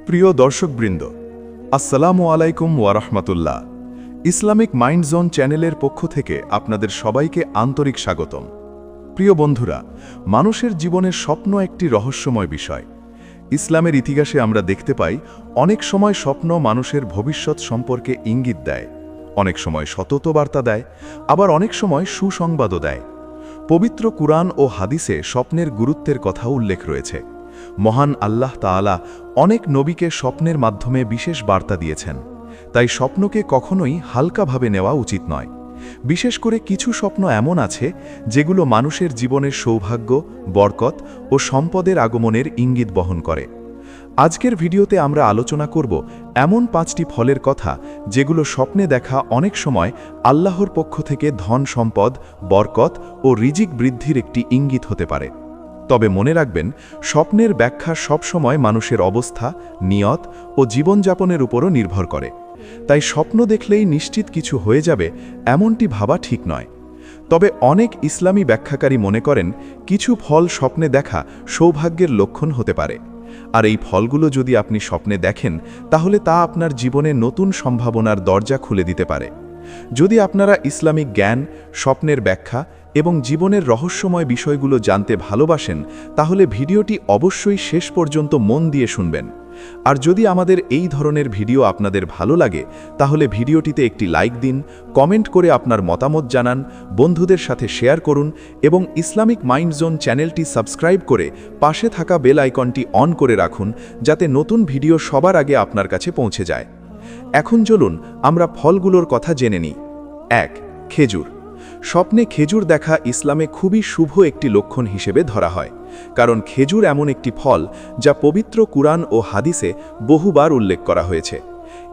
প্রিয় দর্শকবৃন্দ, আসসালামু আলাইকুম ওয়া রাহমাতুল্লাহ। ইসলামিক মাইন্ড জোন চ্যানেলের পক্ষ থেকে আপনাদের সবাইকে আন্তরিক স্বাগতম। প্রিয় বন্ধুরা, মানুষের জীবনের স্বপ্ন একটি রহস্যময় বিষয়। ইসলামের ইতিহাসে আমরা দেখতে পাই অনেক সময় স্বপ্ন মানুষের ভবিষ্যৎ সম্পর্কে ইঙ্গিত দেয়, অনেক সময় সতত বার্তা দেয়, আবার অনেক সময় সুসংবাদও দেয়। পবিত্র কুরআন ও হাদিসে স্বপ্নের গুরুত্বের কথা উল্লেখ রয়েছে। মহান আল্লাহ তাআলা অনেক নবীকে স্বপ্নের মাধ্যমে বিশেষ বার্তা দিয়েছেন, তাই স্বপ্নকে কখনোই হালকাভাবে নেওয়া উচিত নয়। বিশেষ করে কিছু স্বপ্ন এমন আছে যেগুলো মানুষের জীবনের সৌভাগ্য, বরকত ও সম্পদের আগমনের ইঙ্গিত বহন করে। আজকের ভিডিওতে আমরা আলোচনা করব এমন 5টি ফলের কথা যেগুলো স্বপ্নে দেখা অনেক সময় আল্লাহর পক্ষ থেকে ধন সম্পদ, বরকত ও রিজিক বৃদ্ধির একটি ইঙ্গিত হতে পারে। তবে মনে রাখবেন, স্বপ্নের ব্যাখ্যা সবসময় মানুষের অবস্থা, নিয়ত ও জীবনযাপনের উপরও নির্ভর করে। তাই স্বপ্ন দেখলেই নিশ্চিত কিছু হয়ে যাবে এমনটি ভাবা ঠিক নয়। তবে অনেক ইসলামী ব্যাখ্যাকারী মনে করেন কিছু ফল স্বপ্নে দেখা সৌভাগ্যের লক্ষণ হতে পারে। আর এই ফলগুলো যদি আপনি স্বপ্নে দেখেন, তাহলে তা আপনার জীবনে নতুন সম্ভাবনার দরজা খুলে দিতে পারে। যদি আপনারা ইসলামিক জ্ঞান, স্বপ্নের ব্যাখ্যা এবং জীবনের রহস্যময় বিষয়গুলো জানতে ভালোবাসেন, তাহলে ভিডিওটি অবশ্যই শেষ পর্যন্ত মন দিয়ে শুনবেন। আর যদি আমাদের এই ধরনের ভিডিও আপনাদের ভালো লাগে, তাহলে ভিডিওটিতে একটি লাইক দিন, কমেন্ট করে আপনার মতামত জানান, বন্ধুদের সাথে শেয়ার করুন এবং ইসলামিক মাইন্ড জোন চ্যানেলটি সাবস্ক্রাইব করে পাশে থাকা বেল আইকনটি অন করে রাখুন, যাতে নতুন ভিডিও সবার আগে আপনার কাছে পৌঁছে যায়। এখন চলুন আমরা ফলগুলোর কথা জেনে নিই। 1. খেজুর। স্বপ্নে খেজুর দেখা ইসলামে খুবই শুভ একটি লক্ষণ হিসেবে ধরা হয়, কারণ খেজুর এমন একটি ফল যা পবিত্র কুরআন ও হাদিসে বহুবার উল্লেখ করা হয়েছে।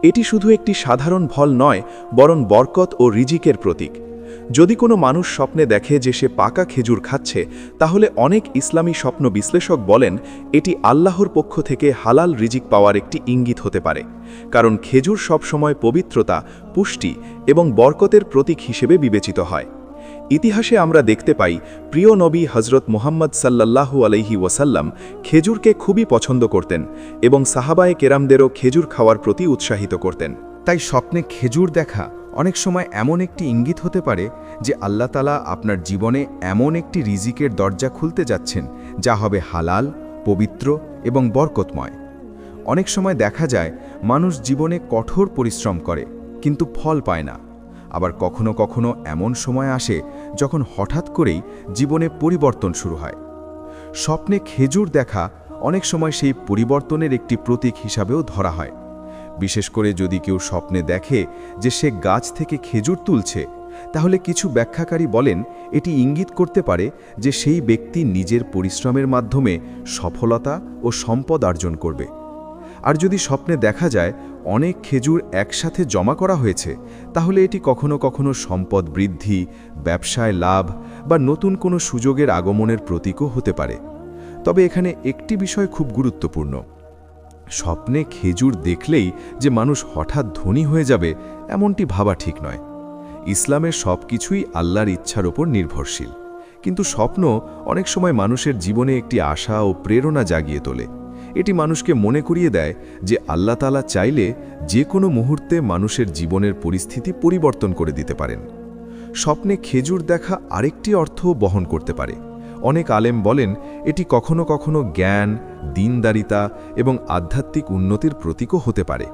এটি শুধু একটি সাধারণ ফল নয়, বরং বরকত ও রিজিকের প্রতীক। যদি কোনো মানুষ স্বপ্নে দেখে যে সে পাকা খেজুর খাচ্ছে, তাহলে অনেক ইসলামী স্বপ্ন বিশ্লেষক বলেন এটি আল্লাহর পক্ষ থেকে হালাল রিজিক পাওয়ার একটি ইঙ্গিত হতে পারে, কারণ খেজুর সবসময় পবিত্রতা, পুষ্টি এবং বরকতের প্রতীক হিসেবে বিবেচিত হয়। ইতিহাসে আমরা দেখতে পাই প্রিয় নবী হজরত মুহাম্মদ সাল্লাল্লাহু আলাইহি ওয়াসাল্লাম খেজুরকে খুবই পছন্দ করতেন এবং সাহাবায়ে কেরামদেরও খেজুর খাওয়ার প্রতি উৎসাহিত করতেন। তাই স্বপ্নে খেজুর দেখা অনেক সময় এমন একটি ইঙ্গিত হতে পারে যে আল্লাহ তাআলা আপনার জীবনে এমন একটি রিজিকের দরজা খুলতে যাচ্ছেন যা হবে হালাল, পবিত্র এবং বরকতময়। অনেক সময় দেখা যায় মানুষ জীবনে কঠোর পরিশ্রম করে কিন্তু ফল পায় না। আবার কখনো কখনো এমন সময় আসে যখন হঠাৎ করেই জীবনে পরিবর্তন শুরু হয়। স্বপ্নে খেজুর দেখা অনেক সময় সেই পরিবর্তনের একটি প্রতীক হিসাবেও ধরা হয়। বিশেষ করে যদি কেউ স্বপ্নে দেখে যে সে গাছ থেকে খেজুর তুলছে, তাহলে কিছু ব্যাখ্যাকারী বলেন এটি ইঙ্গিত করতে পারে যে সেই ব্যক্তি নিজের পরিশ্রমের মাধ্যমে সফলতা ও সম্পদ অর্জন করবে। আর যদি স্বপ্নে দেখা যায় অনেক খেজুর একসাথে জমা করা হয়েছে, তাহলে এটি কখনো কখনো সম্পদ বৃদ্ধি, ব্যবসায় লাভ বা নতুন কোনো সুযোগের আগমনের প্রতীকও হতে পারে। তবে এখানে একটি বিষয় খুব গুরুত্বপূর্ণ। স্বপ্নে খেজুর দেখলেই যে মানুষ হঠাৎ ধনী হয়ে যাবে এমনটি ভাবা ঠিক নয়। ইসলামের সব কিছুই আল্লাহর ইচ্ছার ওপর নির্ভরশীল, কিন্তু স্বপ্ন অনেক সময় মানুষের জীবনে একটি আশা ও প্রেরণা জাগিয়ে তোলে। এটি মানুষকে মনে করিয়ে দেয় যে আল্লাহ তাআলা চাইলে যে কোনো মুহূর্তে মানুষের জীবনের পরিস্থিতি পরিবর্তন করে দিতে পারেন। স্বপ্নে খেজুর দেখা আরেকটি অর্থও বহন করতে পারে। অনেক আলেম বলেন এটি কখনো কখনো জ্ঞান, দীনদারিতা এবং আধ্যাত্মিক উন্নতির প্রতীকও হতে পারে,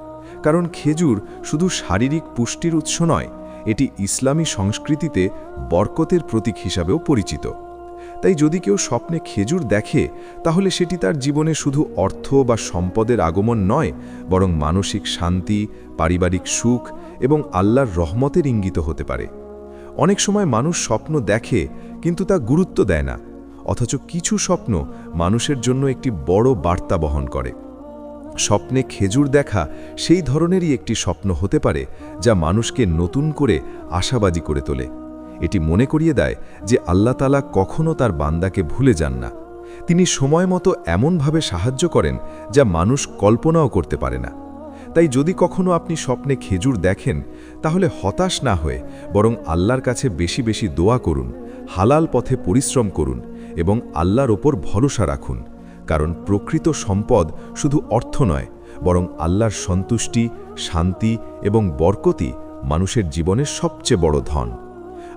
কারণ খেজুর শুধু শারীরিক পুষ্টির উৎস নয়, এটি ইসলামী সংস্কৃতিতে বরকতের প্রতীক হিসাবেও পরিচিত। তাই যদি কেউ স্বপ্নে খেজুর দেখে, তাহলে সেটি তার জীবনে শুধু অর্থ বা সম্পদের আগমন নয়, বরং মানসিক শান্তি, পারিবারিক সুখ এবং আল্লাহর রহমতের ইঙ্গিত হতে পারে। অনেক সময় মানুষ স্বপ্ন দেখে কিন্তু তা গুরুত্ব দেয় না, অথচ কিছু স্বপ্ন মানুষের জন্য একটি বড় বার্তা বহন করে। স্বপ্নে খেজুর দেখা সেই ধরনেরই একটি স্বপ্ন হতে পারে যা মানুষকে নতুন করে আশাবাদী করে তোলে। এটি মনে করিয়ে দেয় যে আল্লাহ তাআলা কখনো তার বান্দাকে ভুলে যান না। তিনি সময় মতো এমনভাবে সাহায্য করেন যা মানুষ কল্পনাও করতে পারে না। তাই যদি কখনো আপনি স্বপ্নে খেজুর দেখেন, তাহলে হতাশ না হয়ে বরং আল্লাহর কাছে বেশি বেশি দোয়া করুন, হালাল পথে পরিশ্রম করুন এবং আল্লাহর ওপর ভরসা রাখুন, কারণ প্রকৃত সম্পদ শুধু অর্থ নয়, বরং আল্লাহর সন্তুষ্টি, শান্তি এবং বরকতই মানুষের জীবনের সবচেয়ে বড় ধন।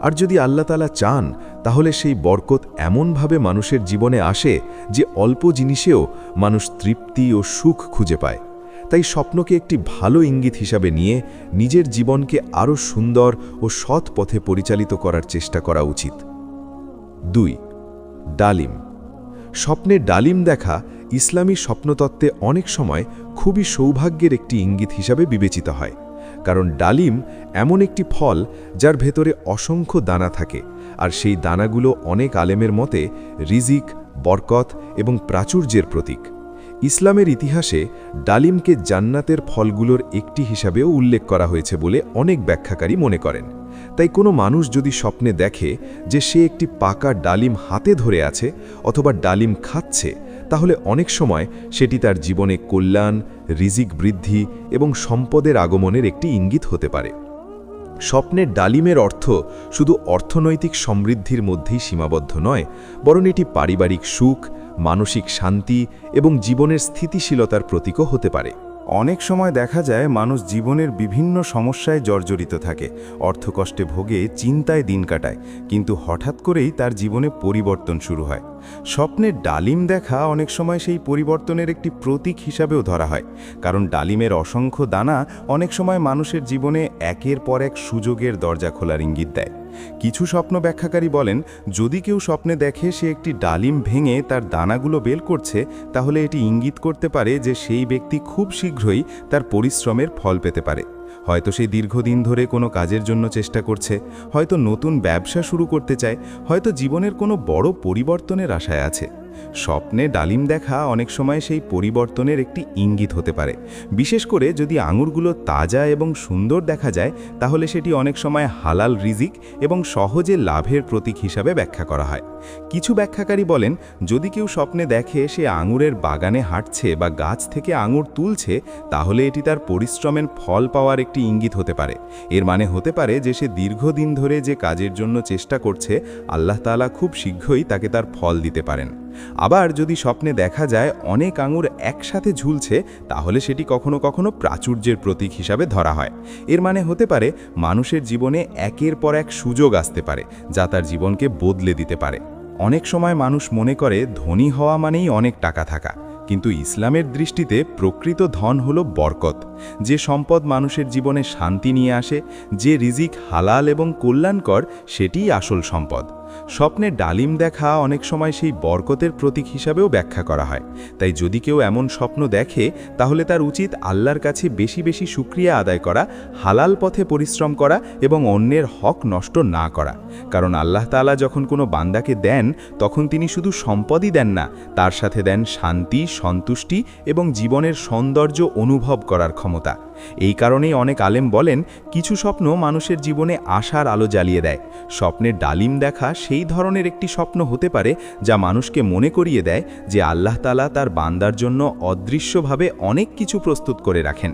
আর যদি আল্লাহ তাআলা চান, তাহলে সেই বরকত এমনভাবে মানুষের জীবনে আসে যে অল্প জিনিসেও মানুষ তৃপ্তি ও সুখ খুঁজে পায়। তাই স্বপ্নকে একটি ভালো ইঙ্গিত হিসাবে নিয়ে নিজের জীবনকে আরও সুন্দর ও সৎ পথে পরিচালিত করার চেষ্টা করা উচিত। 2. ডালিম। স্বপ্নে ডালিম দেখা ইসলামী স্বপ্নতত্ত্বে অনেক সময় খুবই সৌভাগ্যের একটি ইঙ্গিত হিসাবে বিবেচিত হয়, কারণ ডালিম এমন একটি ফল যার ভেতরে অসংখ্য দানা থাকে, আর সেই দানাগুলো অনেক আলেমের মতে রিজিক, বরকত এবং প্রাচুর্যের প্রতীক। ইসলামের ইতিহাসে ডালিমকে জান্নাতের ফলগুলোর একটি হিসাবেও উল্লেখ করা হয়েছে বলে অনেক ব্যাখ্যাকারী মনে করেন। তাই কোনো মানুষ যদি স্বপ্নে দেখে যে সে একটি পাকা ডালিম হাতে ধরে আছে অথবা ডালিম খাচ্ছে, তাহলে অনেক সময় সেটি তার জীবনে কল্যাণ, রিজিক বৃদ্ধি এবং সম্পদের আগমনের একটি ইঙ্গিত হতে পারে। স্বপ্নের ডালিমের অর্থ শুধু অর্থনৈতিক সমৃদ্ধির মধ্যেই সীমাবদ্ধ নয়, বরং এটি পারিবারিক সুখ, মানসিক শান্তি এবং জীবনের স্থিতিশীলতার প্রতীকও হতে পারে। অনেক সময় দেখা যায় মানুষ জীবনের বিভিন্ন সমস্যায় জর্জরিত থাকে, অর্থকষ্টে ভোগে, চিন্তায় দিন কাটায়, কিন্তু হঠাৎ করেই তার জীবনে পরিবর্তন শুরু হয়। স্বপ্নের ডালিম দেখা অনেক সময় সেই পরিবর্তনের একটি প্রতীক হিসাবেও ধরা হয়, কারণ ডালিমের অসংখ্য দানা অনেক সময় মানুষের জীবনে একের পর এক সুযোগের দরজা খোলার ইঙ্গিত দেয়। কিছু স্বপ্ন ব্যাখ্যাকারী বলেন, যদি কেউ স্বপ্নে দেখে সে একটি ডালিম ভেঙে তার দানাগুলো বের করছে, তাহলে এটি ইঙ্গিত করতে পারে যে সেই ব্যক্তি খুব শীঘ্রই তার পরিশ্রমের ফল পেতে পারে। হয়তো সে দীর্ঘদিন ধরে কোনো কাজের জন্য চেষ্টা করছে, হয়তো নতুন ব্যবসা শুরু করতে চায়, হয়তো জীবনের কোনো বড় পরিবর্তনের আশায় আছে। স্বপ্নে ডালিম দেখা অনেক সময় সেই পরিবর্তনের একটি ইঙ্গিত হতে পারে। বিশেষ করে যদি আঙুরগুলো তাজা এবং সুন্দর দেখা যায়, তাহলে সেটি অনেক সময় হালাল রিজিক এবং সহজে লাভের প্রতীক হিসাবে ব্যাখ্যা করা হয়। কিছু ব্যাখ্যাকারী বলেন, যদি কেউ স্বপ্নে দেখে সে আঙুরের বাগানে হাঁটছে বা গাছ থেকে আঙুর তুলছে, তাহলে এটি তার পরিশ্রমের ফল পাওয়ার একটি ইঙ্গিত হতে পারে। এর মানে হতে পারে যে সে দীর্ঘদিন ধরে যে কাজের জন্য চেষ্টা করছে, আল্লাহ তাআলা খুব শীঘ্রই তাকে তার ফল দিতে পারেন। আবার যদি স্বপ্নে দেখা যায় অনেক আঙুর একসাথে ঝুলছে, তাহলে সেটি কখনো কখনো প্রাচুর্যের প্রতীক হিসাবে ধরা হয়। এর মানে হতে পারে মানুষের জীবনে একের পর এক সুযোগ আসতে পারে, যা তার জীবনকে বদলে দিতে পারে। অনেক সময় মানুষ মনে করে ধনী হওয়া মানেই অনেক টাকা থাকা, কিন্তু ইসলামের দৃষ্টিতে প্রকৃত ধন হলো বরকত। যে সম্পদ মানুষের জীবনে শান্তি নিয়ে আসে, যে রিজিক হালাল এবং কল্যাণকর, সেটিই আসল সম্পদ। স্বপ্নে ডালিম দেখা অনেক সময় সেই বরকতের প্রতীক হিসাবেও ব্যাখ্যা করা হয়। তাই যদি কেউ এমন স্বপ্ন দেখে, তাহলে তার উচিত আল্লাহর কাছে বেশি বেশি শুকরিয়া আদায় করা, হালাল পথে পরিশ্রম করা এবং অন্যের হক নষ্ট না করা। কারণ আল্লাহ তাআলা যখন কোনো বান্দাকে দেন, তখন তিনি শুধু সম্পদই দেন না, তার সাথে দেন শান্তি, সন্তুষ্টি এবং জীবনের সৌন্দর্য অনুভব করার ক্ষমতা। এই কারণেই অনেক আলেম বলেন, কিছু স্বপ্ন মানুষের জীবনে আশার আলো জ্বালিয়ে দেয়। স্বপ্নের ডালিম দেখা সেই ধরনের একটি স্বপ্ন হতে পারে যা মানুষকে মনে করিয়ে দেয় যে আল্লাহ তাআলা তার বান্দার জন্য অদৃশ্যভাবে অনেক কিছু প্রস্তুত করে রাখেন।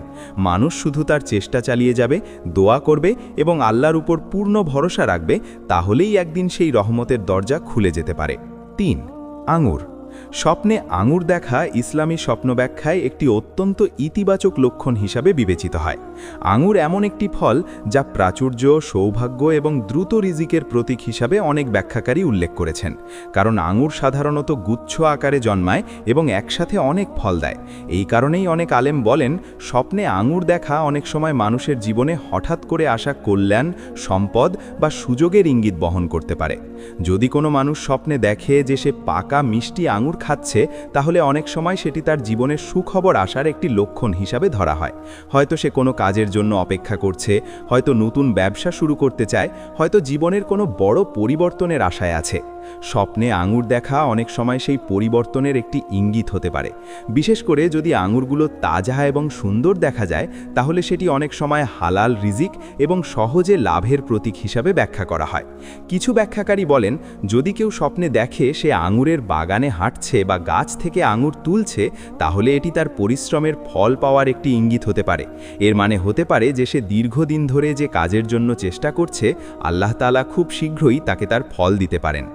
মানুষ শুধু তার চেষ্টা চালিয়ে যাবে, দোয়া করবে এবং আল্লাহর উপর পূর্ণ ভরসা রাখবে, তাহলেই একদিন সেই রহমতের দরজা খুলে যেতে পারে। 3. আঙুর। স্বপ্নে আঙুর দেখা ইসলামী স্বপ্ন ব্যাখ্যায় একটি অত্যন্ত ইতিবাচক লক্ষণ হিসাবে বিবেচিত হয়। আঙুর এমন একটি ফল যা প্রাচুর্য, সৌভাগ্য এবং দ্রুত রিজিকের প্রতীক হিসাবে অনেক ব্যাখ্যাকারী উল্লেখ করেছেন। কারণ আঙুর সাধারণত গুচ্ছ আকারে জন্মায় এবং একসাথে অনেক ফল দেয়। এই কারণেই অনেক আলেম বলেন, স্বপ্নে আঙুর দেখা অনেক সময় মানুষের জীবনে হঠাৎ করে আসা কল্যাণ, সম্পদ বা সুযোগের ইঙ্গিত বহন করতে পারে। যদি কোনো মানুষ স্বপ্নে দেখে যে সে পাকা মিষ্টি আঙুর খাচ্ছে, তাহলে অনেক সময় সেটি তার জীবনের সুখবর আসার একটি লক্ষণ হিসাবে ধরা হয়। হয়তো সে কোনো কাজের জন্য অপেক্ষা করছে, হয়তো নতুন ব্যবসা শুরু করতে চায়, হয়তো জীবনের কোনো বড় পরিবর্তনের আশায় আছে। স্বপ্নে আঙুর দেখা অনেক সময় সেই পরিবর্তনের একটি ইঙ্গিত হতে পারে। বিশেষ করে যদি আঙুরগুলো তাজা এবং সুন্দর দেখা যায়, তাহলে সেটি অনেক সময় হালাল রিজিক এবং সহজে লাভের প্রতীক হিসাবে ব্যাখ্যা করা হয়। কিছু ব্যাখ্যাকারী বলেন, যদি কেউ স্বপ্নে দেখে সে আঙুরের বাগানে হাঁটছে বা গাছ থেকে আঙুর তুলছে, তাহলে এটি তার পরিশ্রমের ফল পাওয়ার একটি ইঙ্গিত হতে পারে। এর মানে হতে পারে যে সে দীর্ঘদিন ধরে যে কাজের জন্য চেষ্টা করছে, আল্লাহ তাআলা খুব শীঘ্রই তাকে তার ফল দিতে পারেন।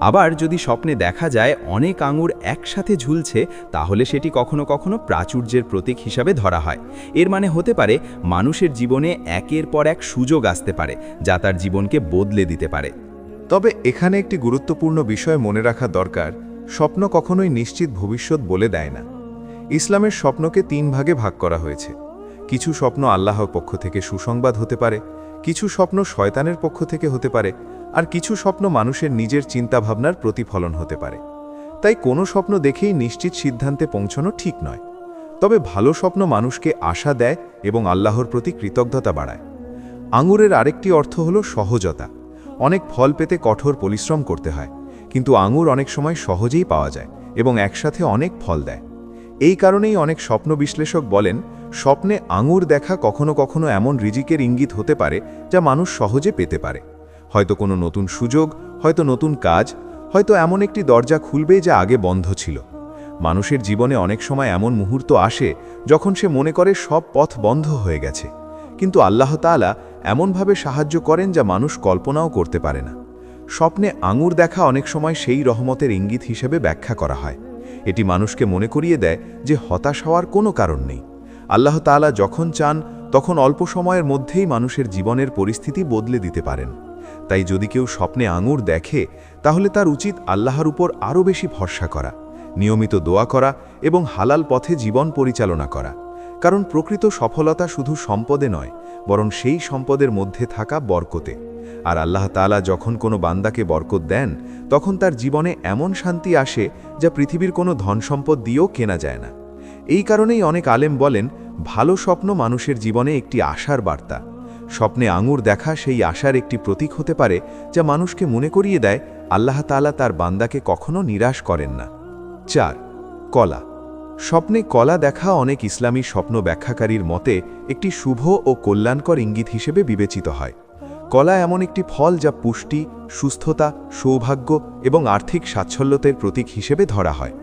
আবার যদি স্বপ্নে দেখা যায় অনেক আঙুর একসাথে ঝুলছে, তাহলে সেটি কখনো কখনো প্রাচুর্যের প্রতীক হিসাবে ধরা হয়। এর মানে হতে পারে মানুষের জীবনে একের পর এক সুযোগ আসতে পারে, যা তার জীবনকে বদলে দিতে পারে। তবে এখানে একটি গুরুত্বপূর্ণ বিষয় মনে রাখা দরকার, স্বপ্ন কখনোই নিশ্চিত ভবিষ্যৎ বলে দেয় না। ইসলামের স্বপ্নকে 3 ভাগে ভাগ করা হয়েছে। কিছু স্বপ্ন আল্লাহর পক্ষ থেকে সুসংবাদ হতে পারে, কিছু স্বপ্ন শয়তানের পক্ষ থেকে হতে পারে, আর কিছু স্বপ্ন মানুষের নিজের চিন্তাভাবনার প্রতিফলন হতে পারে। তাই কোনো স্বপ্ন দেখেই নিশ্চিত সিদ্ধান্তে পৌঁছানো ঠিক নয়। তবে ভালো স্বপ্ন মানুষকে আশা দেয় এবং আল্লাহর প্রতি কৃতজ্ঞতা বাড়ায়। আঙুরের আরেকটি অর্থ হলো সহজতা। অনেক ফল পেতে কঠোর পরিশ্রম করতে হয়, কিন্তু আঙুর অনেক সময় সহজেই পাওয়া যায় এবং একসাথে অনেক ফল দেয়। এই কারণেই অনেক স্বপ্ন বিশ্লেষক বলেন, স্বপ্নে আঙুর দেখা কখনো কখনো এমন রিজিকের ইঙ্গিত হতে পারে যা মানুষ সহজে পেতে পারে। হয়তো কোনো নতুন সুযোগ, হয়তো নতুন কাজ, হয়তো এমন একটি দরজা খুলবে যা আগে বন্ধ ছিল। মানুষের জীবনে অনেক সময় এমন মুহূর্ত আসে যখন সে মনে করে সব পথ বন্ধ হয়ে গেছে, কিন্তু আল্লাহ তাআলা এমনভাবে সাহায্য করেন যা মানুষ কল্পনাও করতে পারে না। স্বপ্নে আঙুর দেখা অনেক সময় সেই রহমতের ইঙ্গিত হিসেবে ব্যাখ্যা করা হয়। এটি মানুষকে মনে করিয়ে দেয় যে হতাশ হওয়ার কোনো কারণ নেই। আল্লাহ তাআলা যখন চান তখন অল্প সময়ের মধ্যেই মানুষের জীবনের পরিস্থিতি বদলে দিতে পারেন। তাই যদি কেউ স্বপ্নে আঙুর দেখে, তাহলে তার উচিত আল্লাহর উপর আরও বেশি ভরসা করা, নিয়মিত দোয়া করা এবং হালাল পথে জীবন পরিচালনা করা। কারণ প্রকৃত সফলতা শুধু সম্পদে নয়, বরং সেই সম্পদের মধ্যে থাকা বরকতে। আর আল্লাহ তাআলা যখন কোনো বান্দাকে বরকত দেন, তখন তার জীবনে এমন শান্তি আসে যা পৃথিবীর কোনো ধনসম্পদ দিয়েও কেনা যায় না। এই কারণেই অনেক আলেম বলেন, ভালো স্বপ্ন মানুষের জীবনে একটি আশার বার্তা। স্বপ্নে আঙুর দেখা সেই আশার একটি প্রতীক হতে পারে, যা মানুষকে মনে করিয়ে দেয় আল্লাহ তাআলা তার বান্দাকে কখনো নিরাশ করেন না। 4. কলা। স্বপ্নে কলা দেখা অনেক ইসলামী স্বপ্ন ব্যাখ্যাকারীর মতে একটি শুভ ও কল্যাণকর ইঙ্গিত হিসেবে বিবেচিত হয়। কলা এমন একটি ফল যা পুষ্টি, সুস্থতা, সৌভাগ্য এবং আর্থিক সাচ্ছল্যতের প্রতীক হিসেবে ধরা হয়।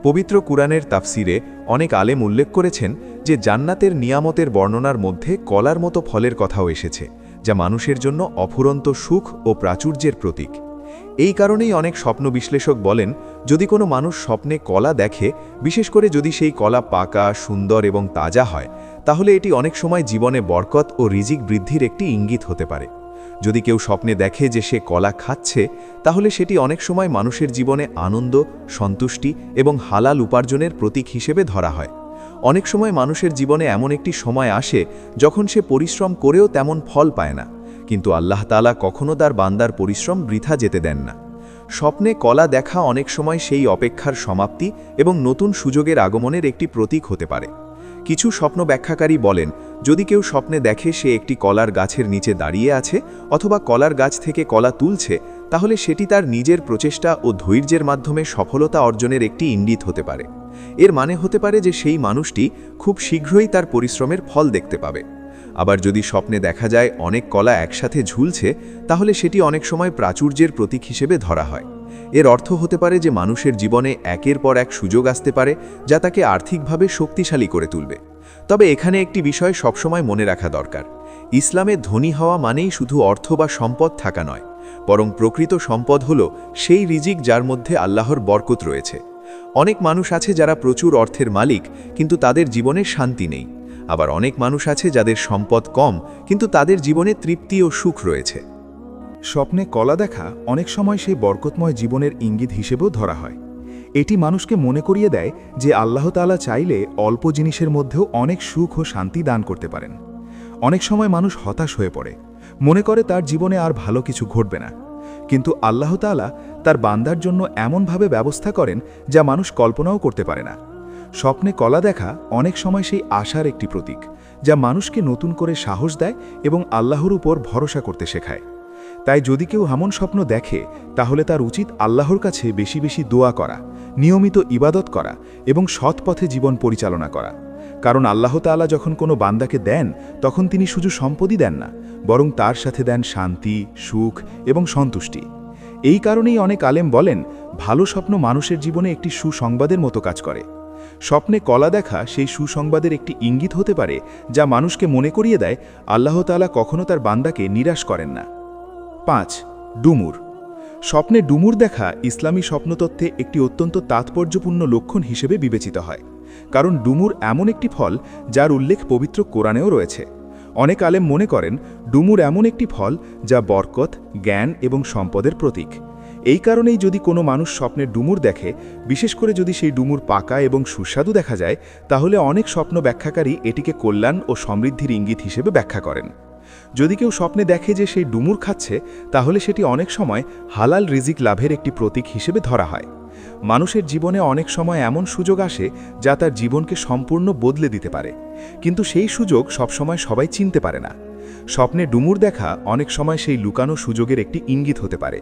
পবিত্র কুরআনের তাফসিরে অনেক আলেম উল্লেখ করেছেন যে জান্নাতের নিয়ামতের বর্ণনার মধ্যে কলার মতো ফলের কথাও এসেছে, যা মানুষের জন্য অফুরন্ত সুখ ও প্রাচুর্যের প্রতীক। এই কারণেই অনেক স্বপ্ন বিশ্লেষক বলেন, যদি কোনো মানুষ স্বপ্নে কলা দেখে, বিশেষ করে যদি সেই কলা পাকা, সুন্দর এবং তাজা হয়, তাহলে এটি অনেক সময় জীবনে বরকত ও রিজিক বৃদ্ধির একটি ইঙ্গিত হতে পারে। যদি কেউ স্বপ্নে দেখে যে সে কলা খাচ্ছে, তাহলে সেটি অনেক সময় মানুষের জীবনে আনন্দ, সন্তুষ্টি এবং হালাল উপার্জনের প্রতীক হিসেবে ধরা হয়। অনেক সময় মানুষের জীবনে এমন একটি সময় আসে যখন সে পরিশ্রম করেও তেমন ফল পায় না, কিন্তু আল্লাহ তাআলা কখনো তার বান্দার পরিশ্রম বৃথা যেতে দেন না। স্বপ্নে কলা দেখা অনেক সময় সেই অপেক্ষার সমাপ্তি এবং নতুন সুযোগের আগমনের একটি প্রতীক হতে পারে। কিছু স্বপ্ন ব্যাখ্যাকারী বলেন, যদি কেউ স্বপ্নে দেখে সে একটি কলার গাছের নিচে দাঁড়িয়ে আছে অথবা কলার গাছ থেকে কলা তুলছে, তাহলে সেটি তার নিজের প্রচেষ্টা ও ধৈর্যের মাধ্যমে সফলতা অর্জনের একটি ইঙ্গিত হতে পারে। এর মানে হতে পারে যে সেই মানুষটি খুব শীঘ্রই তার পরিশ্রমের ফল দেখতে পাবে। আবার যদি স্বপ্নে দেখা যায় অনেক কলা একসাথে ঝুলছে, তাহলে সেটি অনেক সময় প্রাচুর্যের প্রতীক হিসেবে ধরা হয়। এর অর্থ হতে পারে যে মানুষের জীবনে একের পর এক সুযোগ আসতে পারে, যা তাকে আর্থিকভাবে শক্তিশালী করে তুলবে। তবে এখানে একটি বিষয় সবসময় মনে রাখা দরকার, ইসলামে ধনী হওয়া মানেই শুধু অর্থ বা সম্পদ থাকা নয়, বরং প্রকৃত সম্পদ হল সেই রিজিক যার মধ্যে আল্লাহর বরকত রয়েছে। অনেক মানুষ আছে যারা প্রচুর অর্থের মালিক, কিন্তু তাদের জীবনে শান্তি নেই। আবার অনেক মানুষ আছে যাদের সম্পদ কম, কিন্তু তাদের জীবনে তৃপ্তি ও সুখ রয়েছে। স্বপ্নে কলা দেখা অনেক সময় সেই বরকতময় জীবনের ইঙ্গিত হিসেবেও ধরা হয়। এটি মানুষকে মনে করিয়ে দেয় যে আল্লাহ তাআলা চাইলে অল্প জিনিসের মধ্যেও অনেক সুখ ও শান্তি দান করতে পারেন। অনেক সময় মানুষ হতাশ হয়ে পড়ে, মনে করে তার জীবনে আর ভালো কিছু ঘটবে না, কিন্তু আল্লাহ তাআলা তার বান্দার জন্য এমনভাবে ব্যবস্থা করেন যা মানুষ কল্পনাও করতে পারে না। স্বপ্নে কলা দেখা অনেক সময় সেই আশার একটি প্রতীক, যা মানুষকে নতুন করে সাহস দেয় এবং আল্লাহর উপর ভরসা করতে শেখায়। তাই যদি কেউ এমন স্বপ্ন দেখে, তাহলে তার উচিত আল্লাহর কাছে বেশি বেশি দোয়া করা, নিয়মিত ইবাদত করা এবং সৎ পথে জীবন পরিচালনা করা। কারণ আল্লাহ তাআলা যখন কোনো বান্দাকে দেন, তখন তিনি শুধু সম্পদই দেন না, বরং তার সাথে দেন শান্তি, সুখ এবং সন্তুষ্টি। এই কারণেই অনেক আলেম বলেন, ভালো স্বপ্ন মানুষের জীবনে একটি সুসংবাদের মতো কাজ করে। স্বপ্নে কলা দেখা সেই সুসংবাদের একটি ইঙ্গিত হতে পারে, যা মানুষকে মনে করিয়ে দেয় আল্লাহ তাআলা কখনো তার বান্দাকে নিরাশ করেন না। 5. ডুমুর। স্বপ্নে ডুমুর দেখা ইসলামী স্বপ্নতত্ত্বে একটি অত্যন্ত তাৎপর্যপূর্ণ লক্ষণ হিসেবে বিবেচিত হয়, কারণ ডুমুর এমন একটি ফল যার উল্লেখ পবিত্র কোরআনেও রয়েছে। অনেক আলেম মনে করেন ডুমুর এমন একটি ফল যা বরকত, জ্ঞান এবং সম্পদের প্রতীক। এই কারণেই যদি কোনো মানুষ স্বপ্নে ডুমুর দেখে, বিশেষ করে যদি সেই ডুমুর পাকা এবং সুস্বাদু দেখা যায়, তাহলে অনেক স্বপ্ন ব্যাখ্যাকারী এটিকে কল্যাণ ও সমৃদ্ধির ইঙ্গিত হিসেবে ব্যাখ্যা করেন। যদি কেউ স্বপ্নে দেখে যে সেই ডুমুর খাচ্ছে, তাহলে সেটি অনেক সময় হালাল রিজিক লাভের একটি প্রতীক হিসেবে ধরা হয়। মানুষের জীবনে অনেক সময় এমন সুযোগ আসে যা তার জীবনকে সম্পূর্ণ বদলে দিতে পারে, কিন্তু সেই সুযোগ সবসময় সবাই চিনতে পারে না। স্বপ্নে ডুমুর দেখা অনেক সময় সেই লুকানো সুযোগের একটি ইঙ্গিত হতে পারে।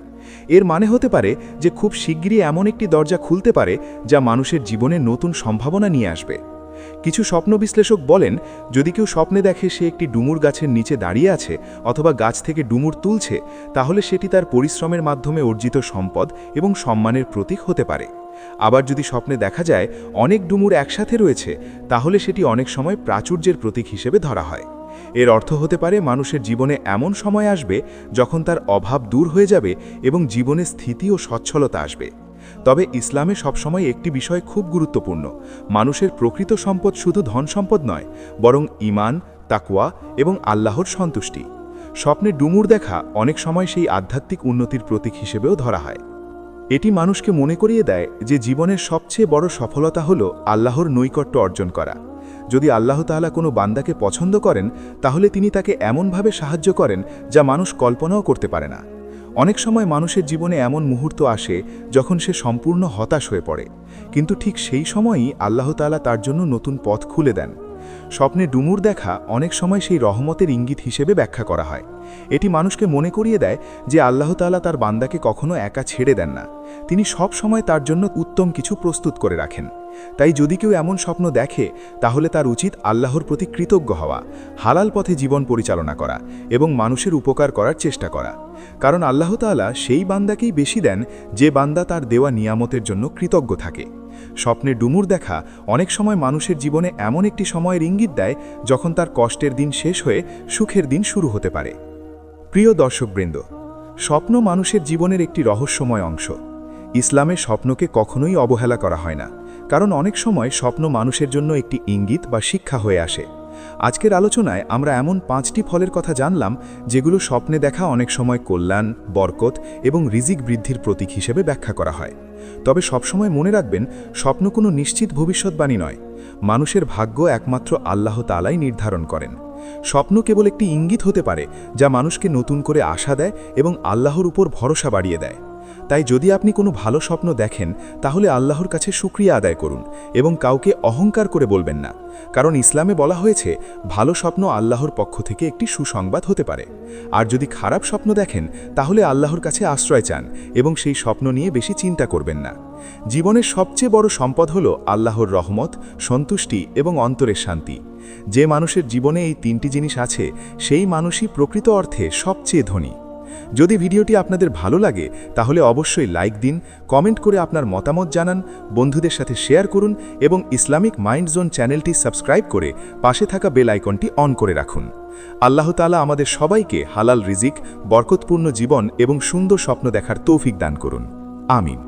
এর মানে হতে পারে যে খুব শিগগিরই এমন একটি দরজা খুলতে পারে যা মানুষের জীবনে নতুন সম্ভাবনা নিয়ে আসবে। কিছু স্বপ্ন বিশ্লেষক বলেন, যদি কেউ স্বপ্নে দেখে সে একটি ডুমুর গাছের নিচে দাঁড়িয়ে আছে অথবা গাছ থেকে ডুমুর তুলছে, তাহলে সেটি তার পরিশ্রমের মাধ্যমে অর্জিত সম্পদ এবং সম্মানের প্রতীক হতে পারে। আবার যদি স্বপ্নে দেখা যায় অনেক ডুমুর একসাথে রয়েছে, তাহলে সেটি অনেক সময় প্রাচুর্যের প্রতীক হিসেবে ধরা হয়। এর অর্থ হতে পারে মানুষের জীবনে এমন সময় আসবে যখন তার অভাব দূর হয়ে যাবে এবং জীবনে স্থিতি ও সচ্ছলতা আসবে। তবে ইসলামে সবসময় একটি বিষয় খুব গুরুত্বপূর্ণ, মানুষের প্রকৃত সম্পদ শুধু ধন সম্পদ নয়, বরং ঈমান, তাকওয়া এবং আল্লাহর সন্তুষ্টি। স্বপ্নে ডুমুর দেখা অনেক সময় সেই আধ্যাত্মিক উন্নতির প্রতীক হিসেবেও ধরা হয়। এটি মানুষকে মনে করিয়ে দেয় যে জীবনের সবচেয়ে বড় সফলতা হল আল্লাহর নৈকট্য অর্জন করা। যদি আল্লাহ তাআলা কোনো বান্দাকে পছন্দ করেন, তাহলে তিনি তাকে এমনভাবে সাহায্য করেন যা মানুষ কল্পনাও করতে পারে না। অনেক সময় মানুষের জীবনে এমন মুহূর্ত আসে যখন সে সম্পূর্ণ হতাশ হয়ে পড়ে, কিন্তু ঠিক সেই সময়ই আল্লাহ তাআলা তার জন্য নতুন পথ খুলে দেন। স্বপ্নে ডুমুর দেখা অনেক সময় সেই রহমতের ইঙ্গিত হিসেবে ব্যাখ্যা করা হয়। এটি মানুষকে মনে করিয়ে দেয় যে আল্লাহ তাআলা তার বান্দাকে কখনো একা ছেড়ে দেন না, তিনি সব সময় তার জন্য উত্তম কিছু প্রস্তুত করে রাখেন। তাই যদি কেউ এমন স্বপ্ন দেখে, তাহলে তার উচিত আল্লাহর প্রতি কৃতজ্ঞ হওয়া, হালাল পথে জীবন পরিচালনা করা এবং মানুষের উপকার করার চেষ্টা করা, কারণ আল্লাহ তাআলা সেই বান্দাকেই বেশি দেন যে বান্দা তার দেওয়া নিয়ামতের জন্য কৃতজ্ঞ থাকে। স্বপ্নে ডুমুর দেখা অনেক সময় মানুষের জীবনে এমন একটি সময়ের ইঙ্গিত দেয় যখন তার কষ্টের দিন শেষ হয়ে সুখের দিন শুরু হতে পারে। প্রিয় দর্শকবৃন্দ, স্বপ্ন মানুষের জীবনের একটি রহস্যময় অংশ। ইসলামে স্বপ্নকে কখনোই অবহেলা করা হয় না, কারণ অনেক সময় স্বপ্ন মানুষের জন্য একটি ইঙ্গিত বা শিক্ষা হয়ে আসে। আজকের আলোচনায় আমরা এমন 5টি ফলের কথা জানলাম যেগুলো স্বপ্নে দেখা অনেক সময় কল্যাণ, বরকত এবং রিজিক বৃদ্ধির প্রতীক হিসেবে ব্যাখ্যা করা হয়। তবে সবসময় মনে রাখবেন, স্বপ্ন কোনো নিশ্চিত ভবিষ্যৎবাণী নয়। মানুষের ভাগ্য একমাত্র আল্লাহ তাআলাই নির্ধারণ করেন। স্বপ্ন কেবল একটি ইঙ্গিত হতে পারে যা মানুষকে নতুন করে আশা দেয় এবং আল্লাহর উপর ভরসা বাড়িয়ে দেয়। তাই যদি আপনি কোনো ভালো স্বপ্ন দেখেন, তাহলে আল্লাহর কাছে শুকরিয়া আদায় করুন এবং কাউকে অহংকার করে বলবেন না, কারণ ইসলামে বলা হয়েছে ভালো স্বপ্ন আল্লাহর পক্ষ থেকে একটি সুসংবাদ হতে পারে। আর যদি খারাপ স্বপ্ন দেখেন, তাহলে আল্লাহর কাছে আশ্রয় চান এবং সেই স্বপ্ন নিয়ে বেশি চিন্তা করবেন না। জীবনের সবচেয়ে বড় সম্পদ হল আল্লাহর রহমত, সন্তুষ্টি এবং অন্তরের শান্তি। যে মানুষের জীবনে এই 3টি জিনিস আছে, সেই মানুষই প্রকৃত অর্থে সবচেয়ে ধনী। যদি ভিডিওটি আপনাদের ভালো লাগে, তাহলে অবশ্যই লাইক দিন, কমেন্ট করে আপনার মতামত জানান, বন্ধুদের সাথে শেয়ার করুন এবং ইসলামিক মাইন্ড জোন চ্যানেলটি সাবস্ক্রাইব করে পাশে থাকা বেল আইকনটি অন করে রাখুন। আল্লাহ তাআলা আমাদের সবাইকে হালাল রিজিক, বরকতপূর্ণ জীবন এবং সুন্দর স্বপ্ন দেখার তৌফিক দান করুন। আমিন।